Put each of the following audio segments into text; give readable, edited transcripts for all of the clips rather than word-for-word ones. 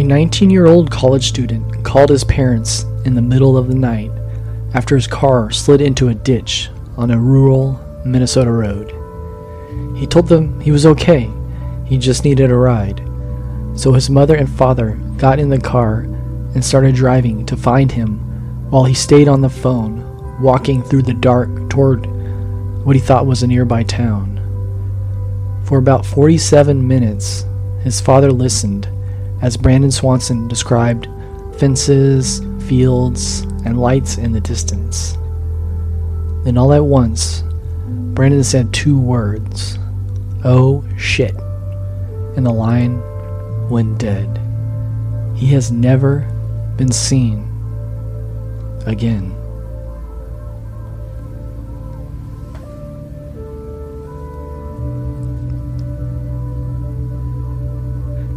A 19-year-old college student called his parents in the middle of the night after his car slid into a ditch on a rural Minnesota road. He told them he was okay, he just needed a ride. So his mother and father got in the car and started driving to find him while he stayed on the phone, walking through the dark toward what he thought was a nearby town. For about 47 minutes, his father listened as Brandon Swanson described fences, fields, and lights in the distance. Then all at once, Brandon said 2 words, "Oh shit," and the line went dead. He has never been seen again.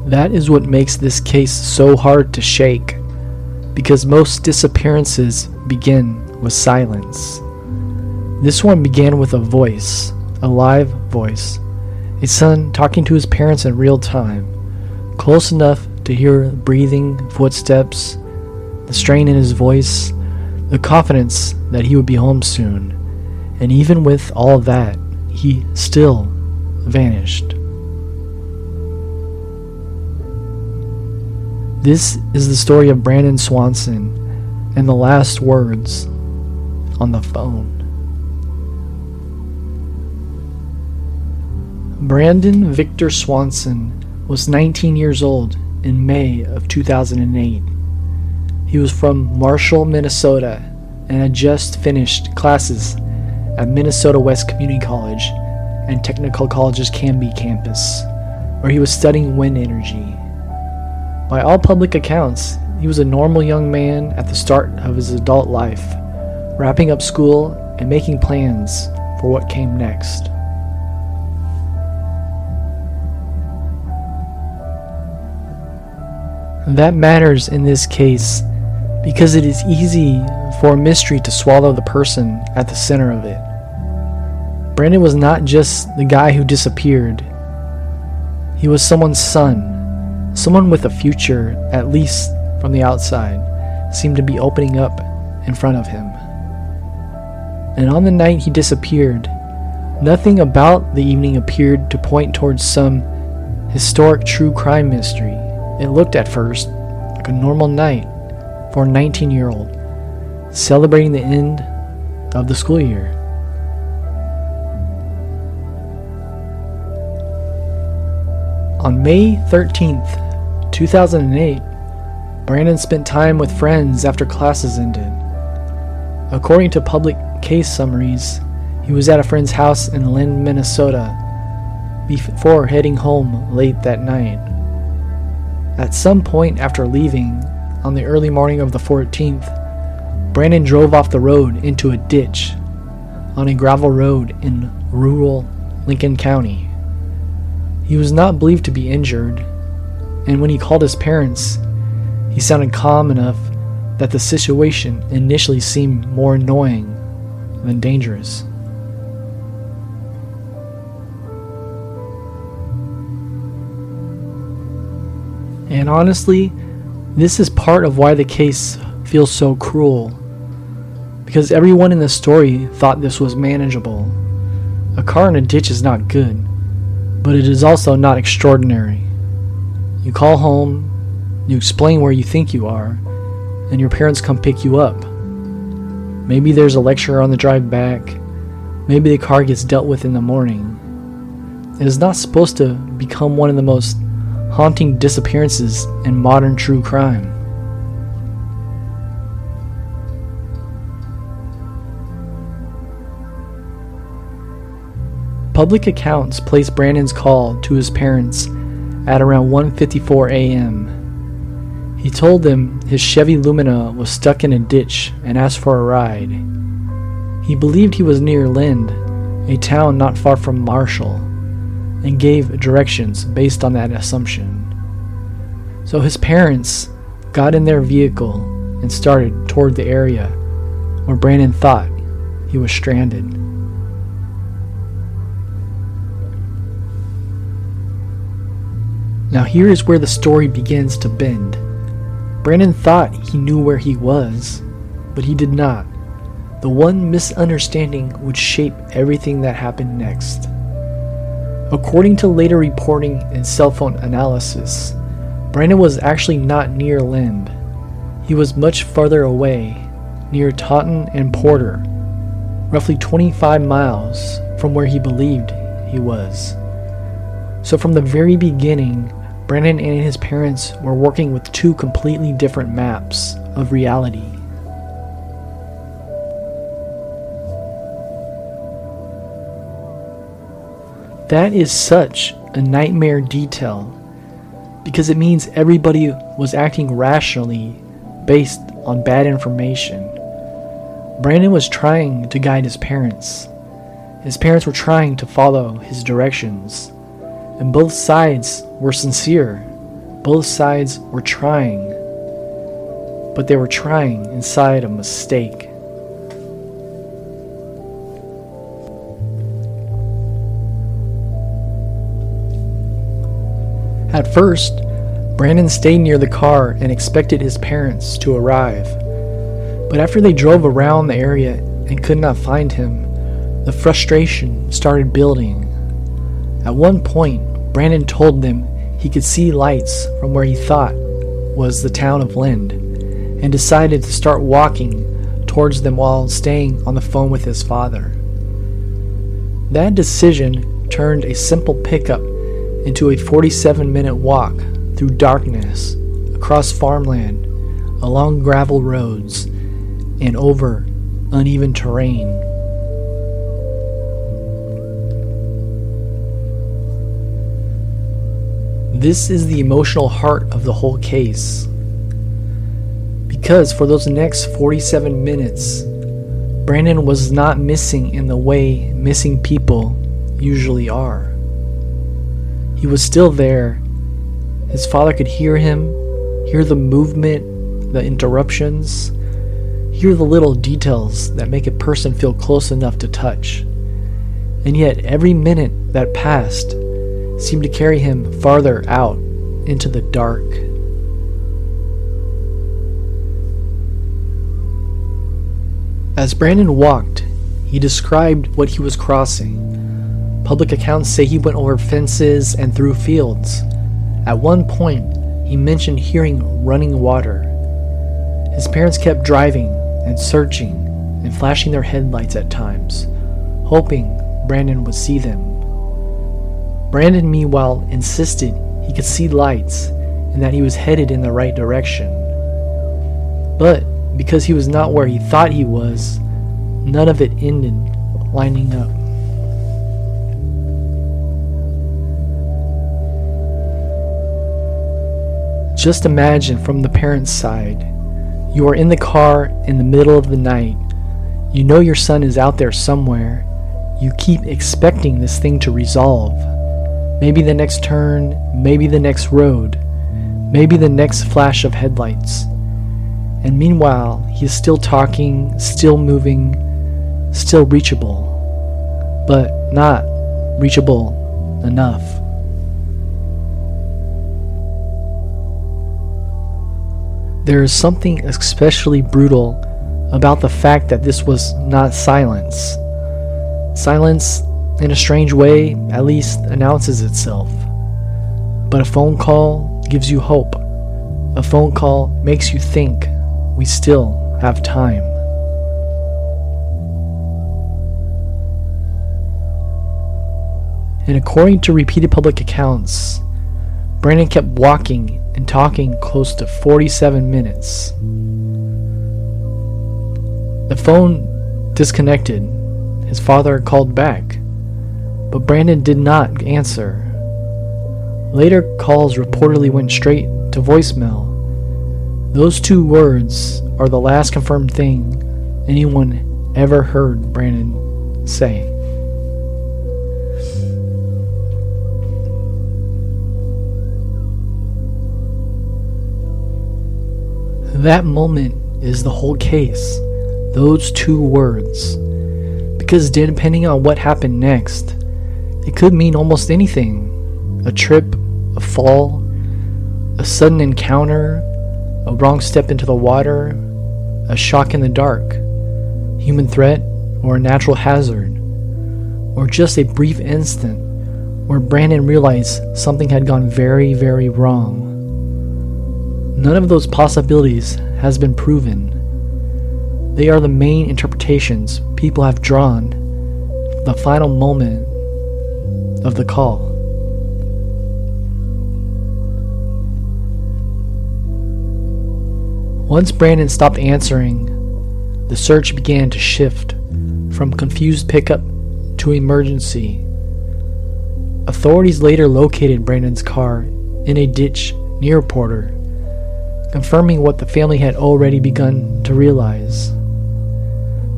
That is what makes this case so hard to shake, because most disappearances begin with silence. This one began with a voice, a live voice, a son talking to his parents in real time, close enough to hear breathing, footsteps, the strain in his voice, the confidence that he would be home soon. And even with all that, he still vanished. This is the story of Brandon Swanson and the last words on the phone. Brandon Victor Swanson was 19 years old in May of 2008. He was from Marshall, Minnesota, and had just finished classes at Minnesota West Community College and Technical College's Canby campus, where he was studying wind energy. By all public accounts, he was a normal young man at the start of his adult life, wrapping up school and making plans for what came next. That matters in this case because it is easy for a mystery to swallow the person at the center of it. Brandon was not just the guy who disappeared. He was someone's son. Someone with a future, at least from the outside, seemed to be opening up in front of him. And on the night he disappeared, nothing about the evening appeared to point towards some historic true crime mystery. It looked at first like a normal night for a 19-year-old celebrating the end of the school year. On May 13th, 2008, Brandon spent time with friends after classes ended. According to public case summaries, he was at a friend's house in Lynn, Minnesota, before heading home late that night. At some point after leaving, on the early morning of the 14th, Brandon drove off the road into a ditch on a gravel road in rural Lincoln County. He was not believed to be injured, and when he called his parents, he sounded calm enough that the situation initially seemed more annoying than dangerous. And honestly, this is part of why the case feels so cruel, because everyone in the story thought this was manageable. A car in a ditch is not good, but it is also not extraordinary. You call home, you explain where you think you are, and your parents come pick you up. Maybe there's a lecture on the drive back. Maybe the car gets dealt with in the morning. It is not supposed to become one of the most haunting disappearances in modern true crime. Public accounts place Brandon's call to his parents at around 1:54 a.m. He told them his Chevy Lumina was stuck in a ditch and asked for a ride. He believed he was near Lind, a town not far from Marshall, and gave directions based on that assumption. So his parents got in their vehicle and started toward the area where Brandon thought he was stranded. 'St. Now here is where the story begins to bend. Brandon thought he knew where he was, but he did not. The one misunderstanding would shape everything that happened next. According to later reporting and cell phone analysis, Brandon was actually not near Lind. He was much farther away, near Taunton and Porter, roughly 25 miles from where he believed he was. So from the very beginning, Brandon and his parents were working with two completely different maps of reality. That is such a nightmare detail because it means everybody was acting rationally based on bad information. Brandon was trying to guide his parents. His parents were trying to follow his directions. And both sides were sincere. Both sides were trying. But they were trying inside a mistake. At first, Brandon stayed near the car and expected his parents to arrive. But after they drove around the area and could not find him, the frustration started building. At one point, Brandon told them he could see lights from where he thought was the town of Lind, and decided to start walking towards them while staying on the phone with his father. That decision turned a simple pickup into a 47-minute walk through darkness, across farmland, along gravel roads, and over uneven terrain. This is the emotional heart of the whole case. Because for those next 47 minutes, Brandon was not missing in the way missing people usually are. He was still there. His father could hear him, hear the movement, the interruptions, hear the little details that make a person feel close enough to touch. And yet every minute that passed seemed to carry him farther out into the dark. As Brandon walked, he described what he was crossing. Public accounts say he went over fences and through fields. At one point, he mentioned hearing running water. His parents kept driving and searching and flashing their headlights at times, hoping Brandon would see them. Brandon, meanwhile, insisted he could see lights and that he was headed in the right direction. But because he was not where he thought he was, none of it ended lining up. Just imagine from the parents' side. You are in the car in the middle of the night. You know your son is out there somewhere. You keep expecting this thing to resolve. Maybe the next turn, maybe the next road, maybe the next flash of headlights. And meanwhile, he is still talking, still moving, still reachable, but not reachable enough. There is something especially brutal about the fact that this was not silence. Silence, in a strange way, at least announces itself. But a phone call gives you hope. A phone call makes you think we still have time. And according to repeated public accounts, Brandon kept walking and talking close to 47 minutes. The phone disconnected. His father called back, but Brandon did not answer. Later calls reportedly went straight to voicemail. Those two words are the last confirmed thing anyone ever heard Brandon say. That moment is the whole case. Those two words. Because depending on what happened next, it could mean almost anything. A trip, a fall, a sudden encounter, a wrong step into the water, a shock in the dark, human threat, or a natural hazard, or just a brief instant where Brandon realized something had gone very, very wrong. None of those possibilities has been proven. They are the main interpretations people have drawn from the final moment of the call. Once Brandon stopped answering, the search began to shift from confused pickup to emergency. Authorities later located Brandon's car in a ditch near Porter, confirming what the family had already begun to realize.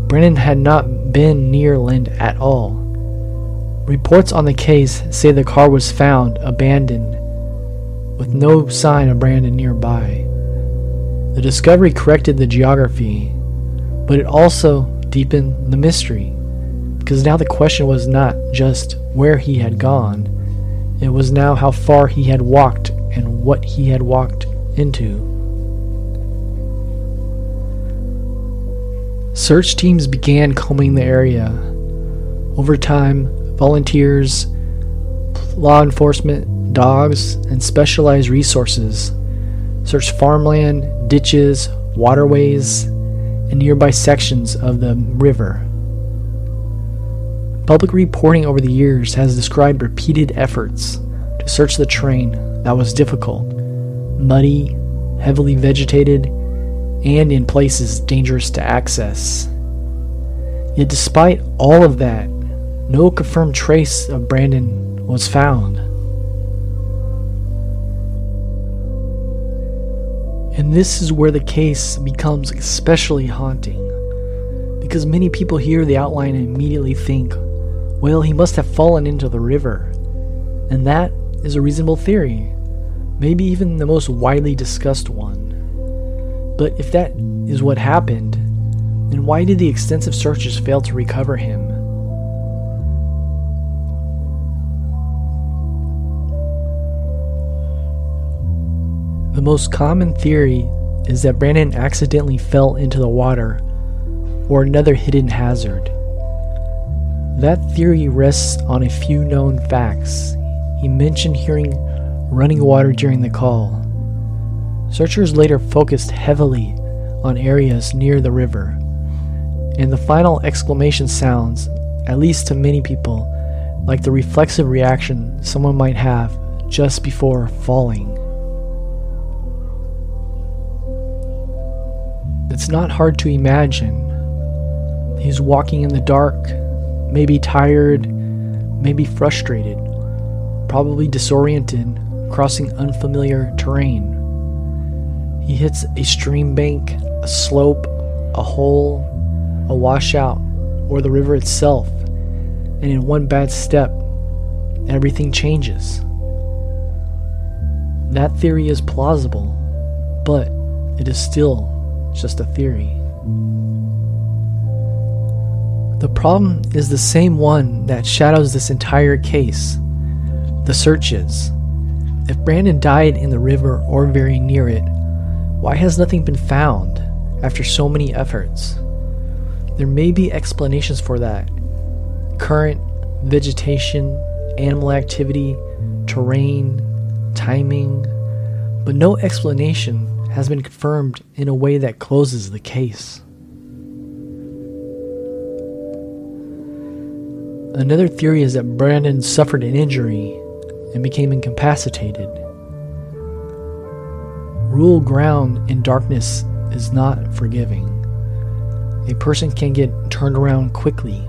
Brandon had not been near Lind at all. Reports on the case say the car was found abandoned, with no sign of Brandon nearby. The discovery corrected the geography, but it also deepened the mystery, because now the question was not just where he had gone, it was now how far he had walked and what he had walked into. Search teams began combing the area. Over time, volunteers, law enforcement, dogs, and specialized resources searched farmland, ditches, waterways, and nearby sections of the river. Public reporting over the years has described repeated efforts to search the terrain that was difficult, muddy, heavily vegetated, and in places dangerous to access. Yet despite all of that, no confirmed trace of Brandon was found. And this is where the case becomes especially haunting, because many people hear the outline and immediately think, well, he must have fallen into the river. And that is a reasonable theory, maybe even the most widely discussed one. But if that is what happened, then why did the extensive searches fail to recover him? The most common theory is that Brandon accidentally fell into the water or another hidden hazard. That theory rests on a few known facts. He mentioned hearing running water during the call. Searchers later focused heavily on areas near the river, and the final exclamation sounds, at least to many people, like the reflexive reaction someone might have just before falling. It's not hard to imagine. He's walking in the dark, maybe tired, maybe frustrated, probably disoriented, crossing unfamiliar terrain. He hits a stream bank, a slope, a hole, a washout, or the river itself, and in one bad step, everything changes. That theory is plausible, but it is still just a theory. The problem is the same one that shadows this entire case: the searches. If Brandon died in the river or very near it, why has nothing been found after so many efforts? There may be explanations for that: current, vegetation, animal activity, terrain, timing, but no explanation has been confirmed in a way that closes the case. Another theory is that Brandon suffered an injury and became incapacitated. Rule ground in darkness is not forgiving. A person can get turned around quickly,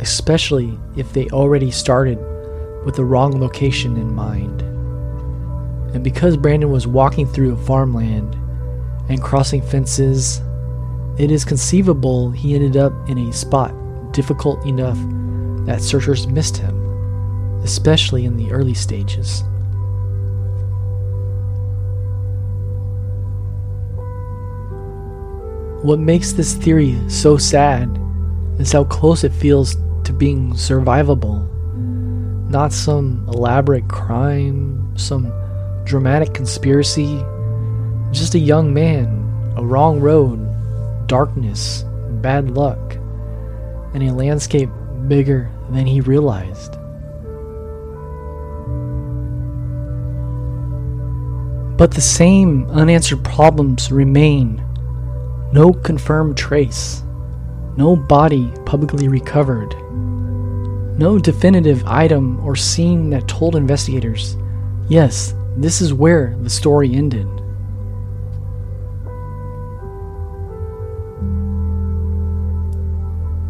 especially if they already started with the wrong location in mind. And because Brandon was walking through farmland and crossing fences, it is conceivable he ended up in a spot difficult enough that searchers missed him, especially in the early stages. What makes this theory so sad is how close it feels to being survivable. Not some elaborate crime, some dramatic conspiracy. Just a young man, a wrong road, darkness, bad luck, and a landscape bigger than he realized. But the same unanswered problems remain. No confirmed trace, no body publicly recovered, no definitive item or scene that told investigators, yes, this is where the story ended.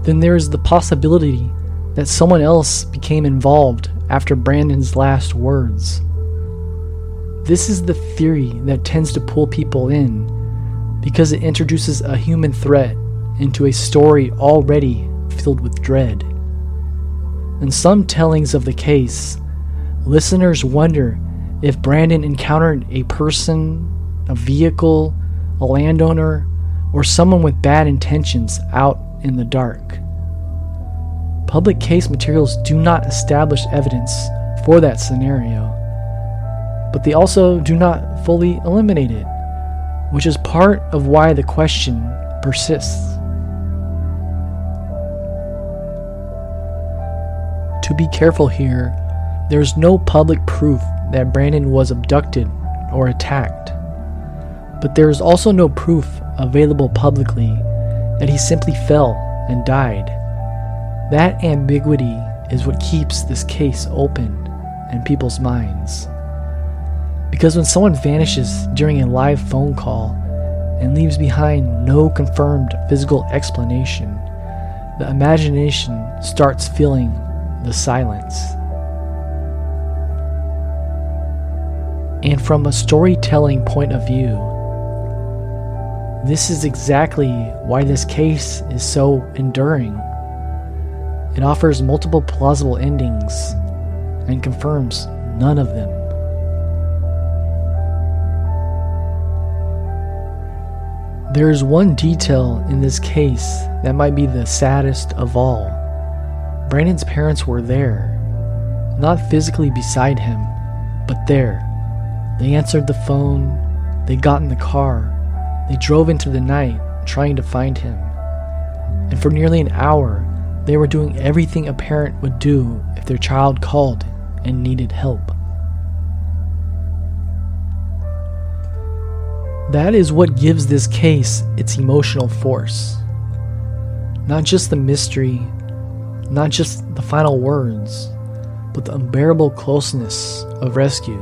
Then there is the possibility that someone else became involved after Brandon's last words. This is the theory that tends to pull people in because it introduces a human threat into a story already filled with dread. In some tellings of the case, listeners wonder if Brandon encountered a person, a vehicle, a landowner, or someone with bad intentions out in the dark. Public case materials do not establish evidence for that scenario, but they also do not fully eliminate it, which is part of why the question persists. To be careful here, there's no public proof that Brandon was abducted or attacked, but there is also no proof available publicly that he simply fell and died. That ambiguity is what keeps this case open in people's minds. Because when someone vanishes during a live phone call and leaves behind no confirmed physical explanation, the imagination starts filling the silence. And from a storytelling point of view, this is exactly why this case is so enduring. It offers multiple plausible endings and confirms none of them. There is one detail in this case that might be the saddest of all. Brandon's parents were there, not physically beside him, but there. They answered the phone, they got in the car, they drove into the night trying to find him. And for nearly an hour, they were doing everything a parent would do if their child called and needed help. That is what gives this case its emotional force. Not just the mystery, not just the final words, but the unbearable closeness of rescue.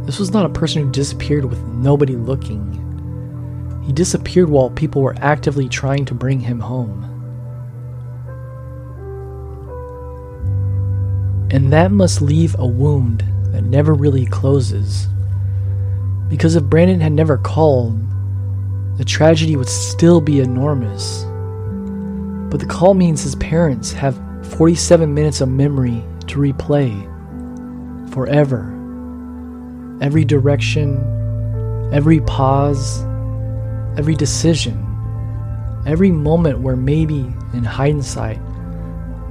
This was not a person who disappeared with nobody looking. He disappeared while people were actively trying to bring him home. And that must leave a wound that never really closes. Because if Brandon had never called, the tragedy would still be enormous. But the call means his parents have 47 minutes of memory to replay forever. Every direction, every pause, every decision, every moment where maybe, in hindsight,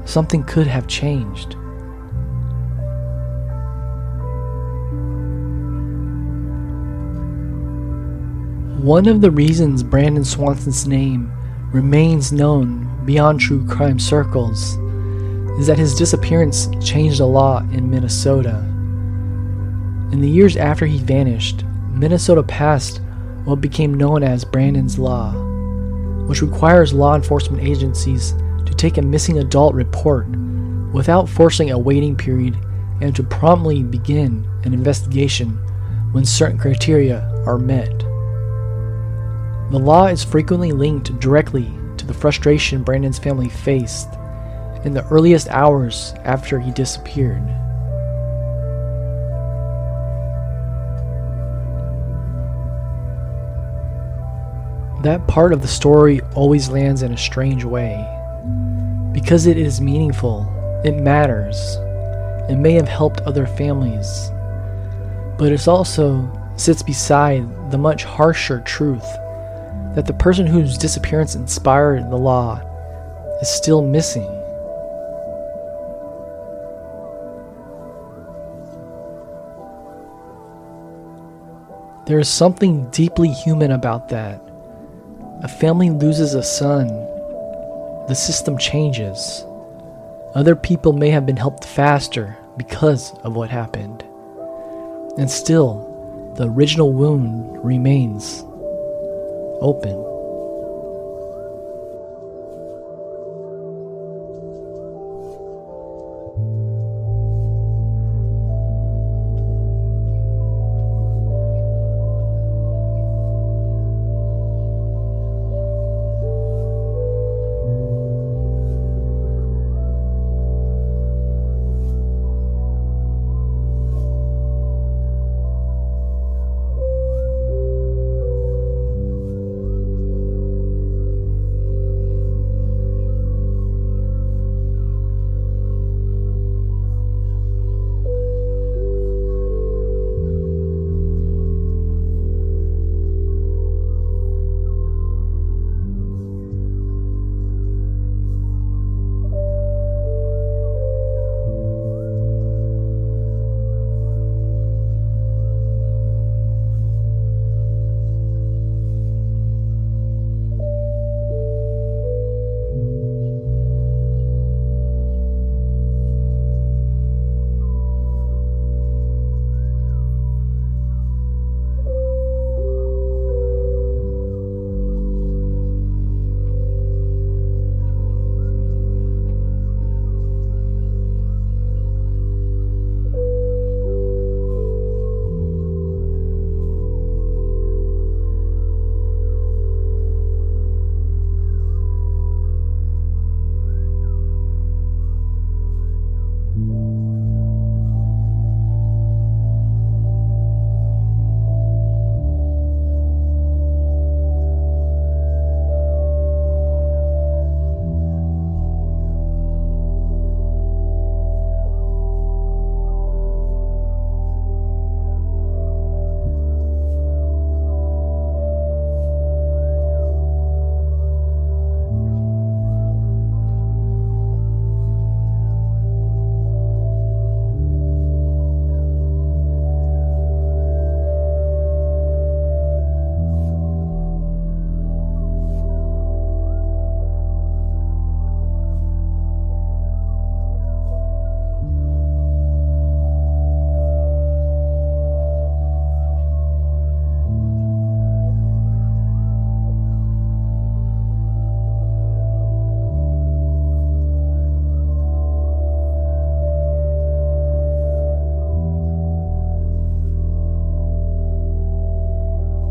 something could have changed. One of the reasons Brandon Swanson's name remains known beyond true crime circles is that his disappearance changed a lot in Minnesota. In the years after he vanished, Minnesota passed what became known as Brandon's Law, which requires law enforcement agencies to take a missing adult report without forcing a waiting period and to promptly begin an investigation when certain criteria are met. The law is frequently linked directly to the frustration Brandon's family faced in the earliest hours after he disappeared. That part of the story always lands in a strange way. Because it is meaningful, it matters. It may have helped other families, but it also sits beside the much harsher truth that the person whose disappearance inspired the law is still missing. There is something deeply human about that. A family loses a son. The system changes. Other people may have been helped faster because of what happened. And still, the original wound remains open.